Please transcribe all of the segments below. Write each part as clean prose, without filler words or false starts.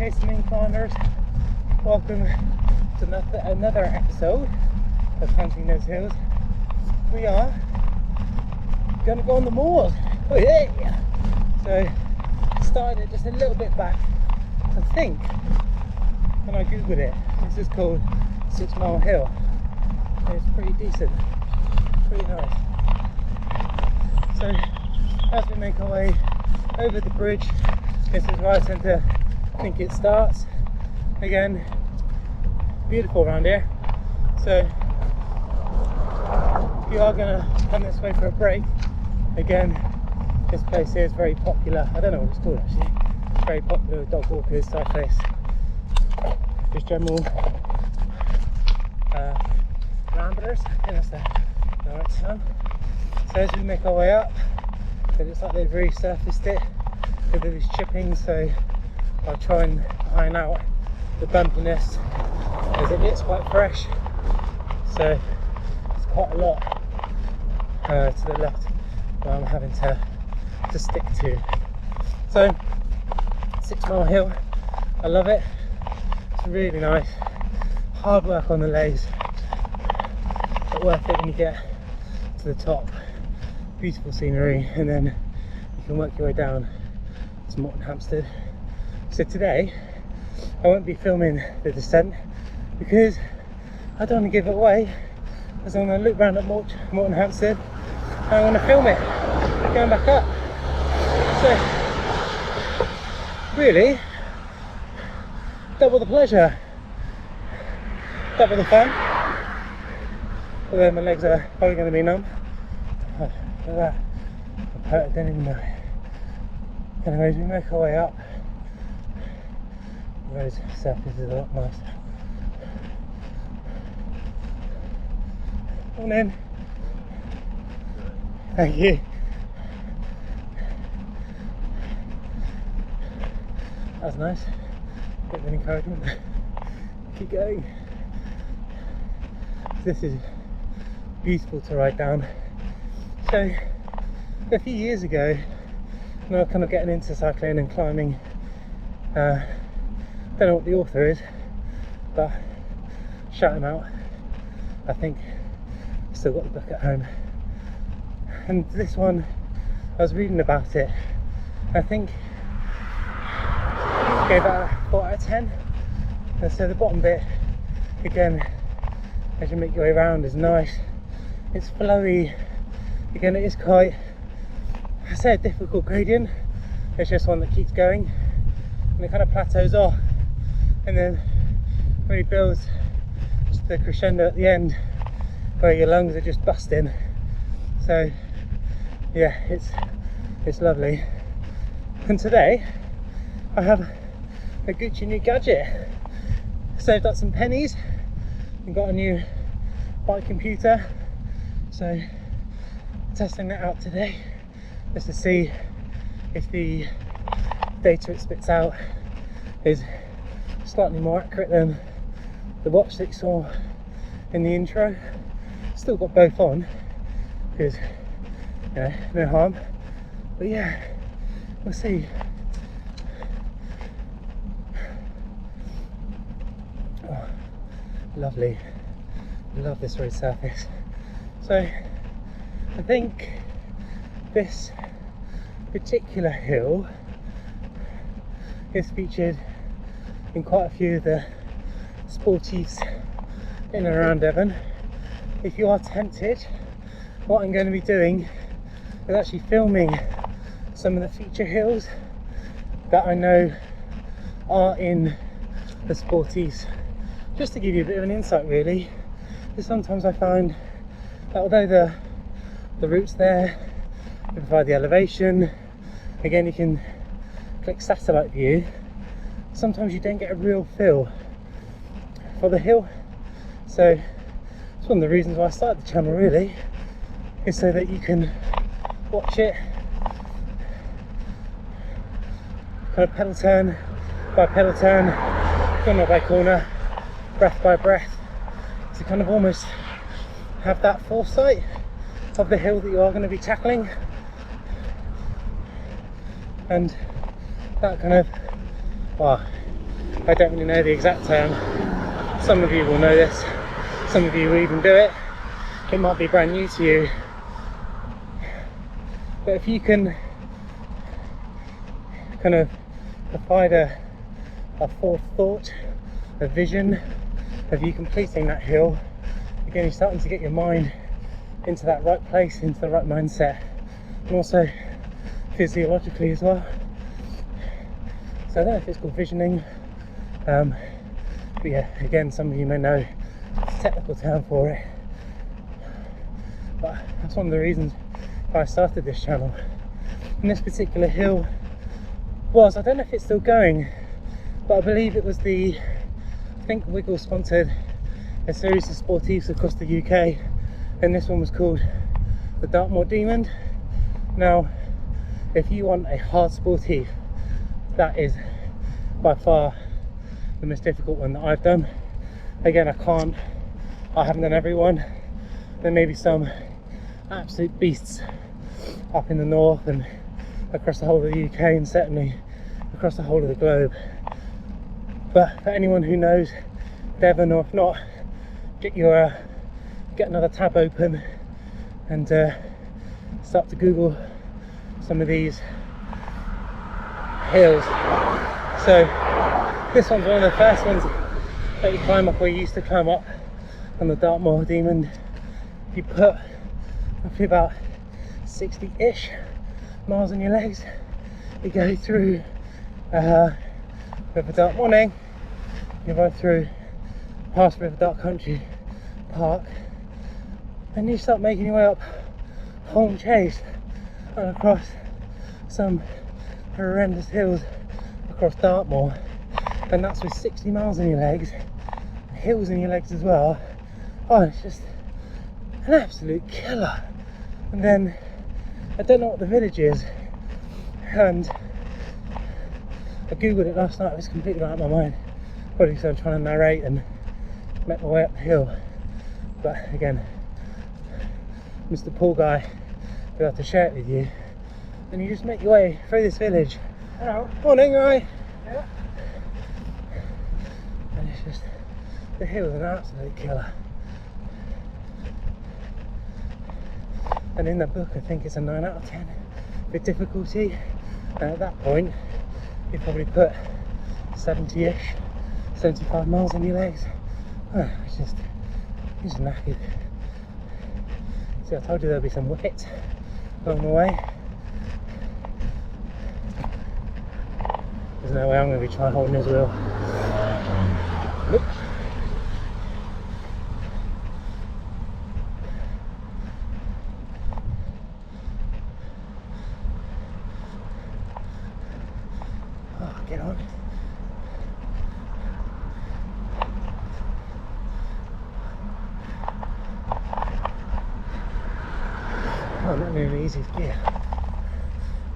Hey some incliners, welcome to another episode of Hunting Those Hills. We are going to go on the moors. Oh yeah! So started it just a little bit back. I think when I googled it, this is called 6 Mile Hill. And it's pretty decent, pretty nice. So as we make our way over the bridge, this is where I tend to think it starts. Again, beautiful around here. So if you are going to come this way for a break, again, this place here is very popular. I don't know what it's called actually. It's very popular with dog walkers, cyclists, just general ramblers. I think that's the right term. So as we make our way up, it looks like they've resurfaced it with these chippings, so I'll try and iron out the bumpiness as it gets quite fresh. So it's quite a lot to the left where I'm having to stick to. So 6 Mile Hill, I love it. It's really nice. Hard work on the lays, but worth it when you get to the top. Beautiful scenery, and then you can work your way down to Morton Hampstead. So today I won't be filming the descent because I don't want to give it away, as I'm going to look round at Morton Hampstead and I want to film it going back up. So really, double the pleasure, double the fun. Although my legs are probably going to be numb. Look at that, I don't even know. Anyways, we make our way up. The road surface is a lot nicer. Come on in. Thank you. That's nice. Bit of an encouragement. Keep going. This is beautiful to ride down. So a few years ago, when I was kind of getting into cycling and climbing, don't know what the author is, but shout him out. I think I've still got the book at home. And this one, I was reading about it. I think I gave that a 4 out of 10. And so the bottom bit, again, as you make your way around, is nice. It's flowy. Again, it is quite, I say, a difficult gradient. It's just one that keeps going, and it kind of plateaus off, and then really builds just the crescendo at the end, where your lungs are just busting. So yeah, it's lovely. And today I have a Gucci new gadget. Saved up some pennies and got a new bike computer. So testing that out today, just to see if the data it spits out is slightly more accurate than the watch that you saw in the intro. Still got both on because, you know, no harm, but yeah, we'll see. Oh, lovely. Love this road surface. So I think this particular hill is featured in quite a few of the sporties in and around Devon. If you are tempted, what I'm going to be doing is actually filming some of the feature hills that I know are in the sporties, just to give you a bit of an insight really, because sometimes I find that although the route's there, they provide the elevation, again you can click satellite view, sometimes you don't get a real feel for the hill. So it's one of the reasons why I started the channel really, is so that you can watch it kind of pedal turn by pedal turn, corner by corner, breath by breath, to kind of almost have that foresight of the hill that you are going to be tackling. And that kind of, well, I don't really know the exact term. Some of you will know this, some of you will even do it. It might be brand new to you. But if you can kind of provide a forethought, a vision of you completing that hill, again, you're starting to get your mind into that right place, into the right mindset, and also physiologically as well. So I don't know if it's called visioning, but yeah, again, some of you may know the technical term for it. But that's one of the reasons why I started this channel. And this particular hill was, I don't know if it's still going, but I believe it was I think Wiggle sponsored a series of sportifs across the UK, and this one was called the Dartmoor Demon. Now, if you want a hard sportif, that is by far the most difficult one that I've done. Again, I haven't done every one. There may be some absolute beasts up in the north and across the whole of the UK, and certainly across the whole of the globe. But for anyone who knows Devon, or if not, get another tab open and start to Google some of these hills. So this one's one of the first ones that you climb up, or you used to climb up on the Dartmoor Demon. You put roughly about 60-ish miles on your legs. You go through River Dart Morning, you go through past River Dart Country Park, and you start making your way up Holm Chase and across some horrendous hills across Dartmoor, and that's with 60 miles in your legs, hills in your legs as well. Oh, it's just an absolute killer. And then I don't know what the village is, and I googled it last night. It was completely out of my mind, probably because I'm trying to narrate and make my way up the hill. But again, Mr. Paul guy, be able to share it with you, and you just make your way through this village. Hello. Morning, right? Yeah. And it's just, the hill's an absolute killer. And in the book, I think it's a 9 out of 10 with difficulty. And at that point, you probably put 70-ish, 75 miles on your legs. Oh, it's just knackered. See, I told you there'll be some wickets along the way. There's no way I'm going to be trying holding his wheel. Look. Oh, get on. Oh, not nearly the easiest gear.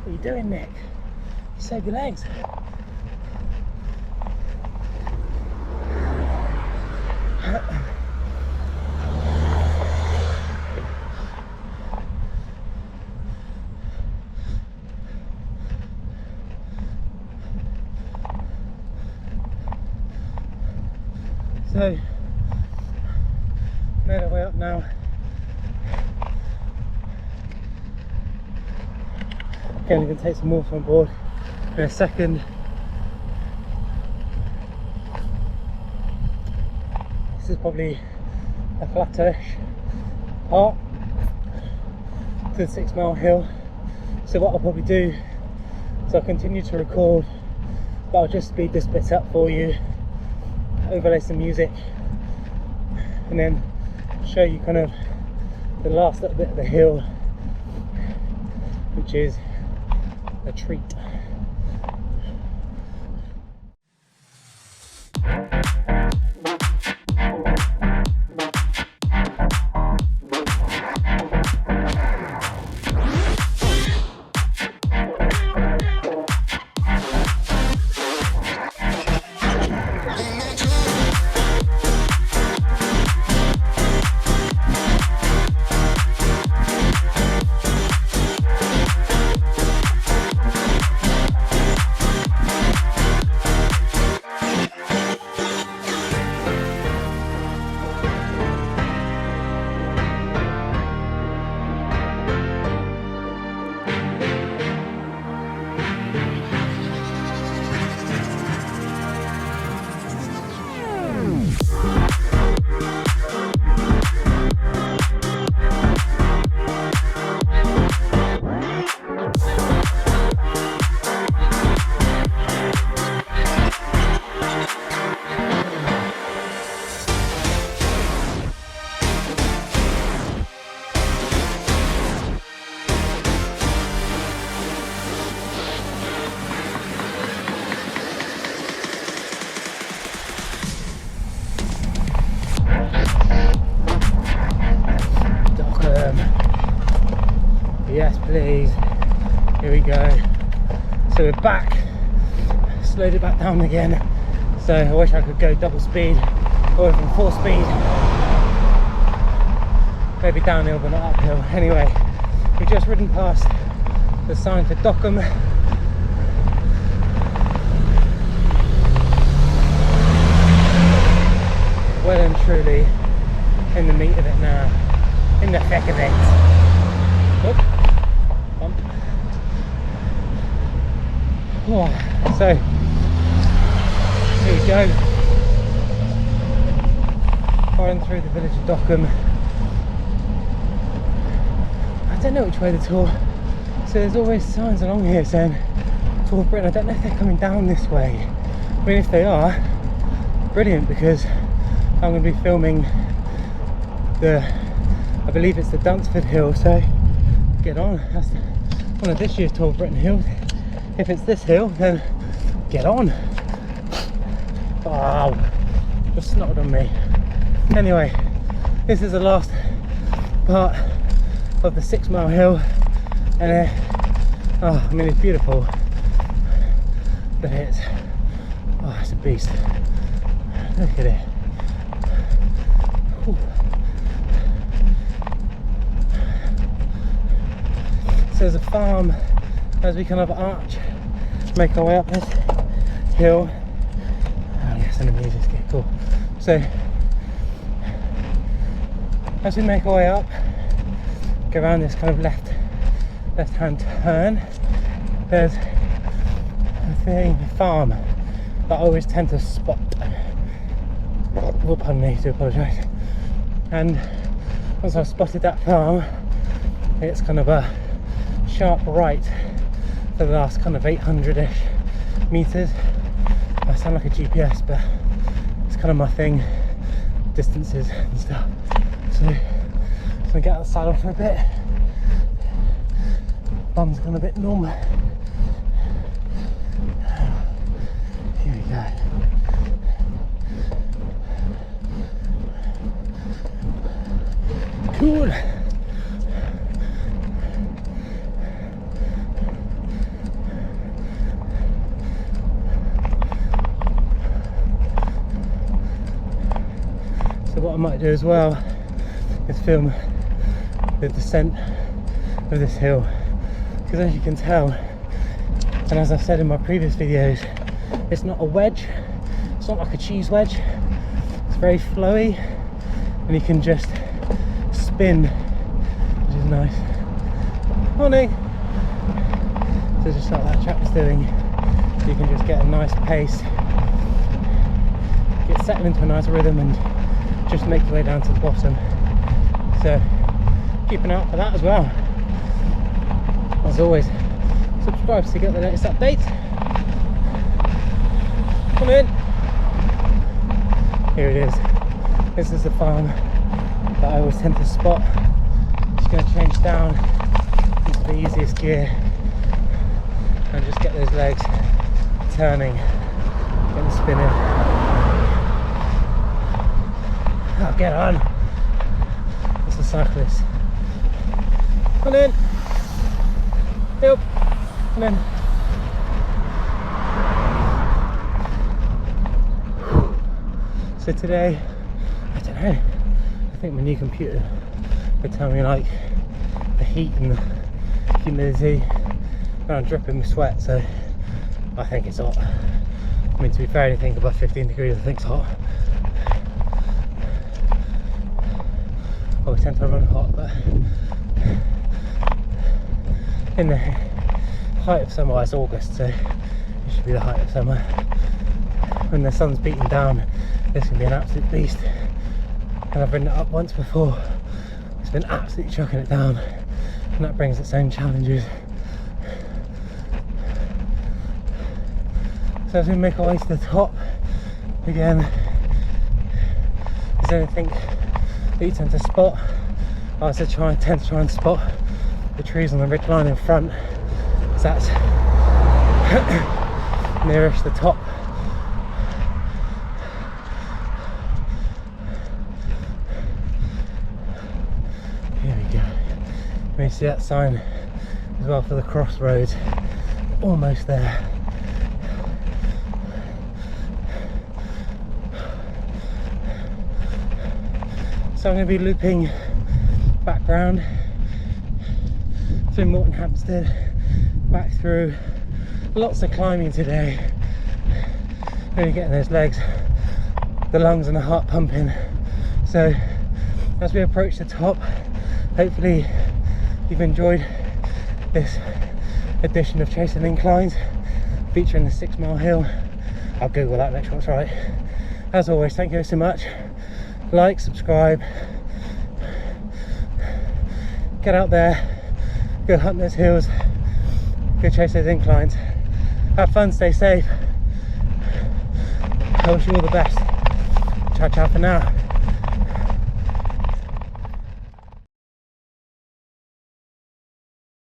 What are you doing, Nick? You saved your legs. So, made our way up now. Again, I'm going to take some water on board in a second. This is probably a flattish part to the 6 mile hill. So what I'll probably do is I'll continue to record, but I'll just speed this bit up for you, overlay some music, and then show you kind of the last little bit of the hill, which is a treat. please. Here we go. So we're back. Slowed it back down again. So I wish I could go double speed or even full speed. Maybe downhill but not uphill. Anyway, we've just ridden past the sign for Dockham. Well and truly in the meat of it now. In the thick of it. Oop. Bump. Oh, so here we go. Flying through the village of Dockham. I don't know which way the tour. So there's always signs along here saying Tour of Britain. I don't know if they're coming down this way. I mean, if they are, brilliant, because I'm going to be filming I believe it's the Dunsford Hill, so get on. That's one of this year's Tour of Britain hills. If it's this hill, then get on. Oh, just snotted on me. Anyway, this is the last part of the 6 mile hill, and I mean, it's beautiful, but it's a beast. Look at it. Whew. So there's a farm as we kind of arch, make our way up this hill. Oh yes, and the music's getting cool. So as we make our way up, go around this kind of left-hand turn, there's a farm that I always tend to spot. Oh, pardon me, to apologise. And once I've spotted that farm, it's kind of a sharp right for the last kind of 800-ish meters. I sound like a GPS, but it's kind of my thing, distances and stuff. So I get out of the saddle for a bit. Bum's gone a bit numb. Here we go. Cool. So what I might do as well is film the descent of this hill, because as you can tell, and as I've said in my previous videos, it's not a wedge, it's not like a cheese wedge, it's very flowy and you can just spin, which is nice. Morning! So just like that chap was doing, you can just get a nice pace, get settled into a nice rhythm and just make your way down to the bottom. So keep an eye out for that as well. As always, subscribe to get the latest updates. Come in. Here it is. This is the farm that I always tend to spot. Just going to change down into the easiest gear and just get those legs turning, get them spinning. Oh, get on. It's a cyclist. Come in. Yep. Come in. So today, I don't know, I think my new computer would tell me like the heat and the humidity, and I'm dripping with sweat, so I think it's hot. I mean, to be fair, anything above 15 degrees I think's hot. I tend to run hot, but in the height of summer, it's August, so it should be the height of summer. When the sun's beating down, this can be an absolute beast. And I've ridden it up once before, it's been absolutely chucking it down, and that brings its own challenges. So as we make our way to the top, again, is there anything that you tend to spot? I tend to try and spot the trees on the ridge line in front, because that's nearest the top. Here we go. You may see that sign as well for the crossroads. Almost there. So I'm going to be looping back round through Morton Hampstead, back through. Lots of climbing today. Really getting those legs, the lungs and the heart pumping. So as we approach the top, hopefully you've enjoyed this edition of Chasing Inclines featuring the 6 Mile Hill. I'll Google that, make sure it's right. As always, thank you so much. Like, subscribe, get out there, go hunt those hills, go chase those inclines, have fun, stay safe. I wish you all the best. Ciao ciao for now.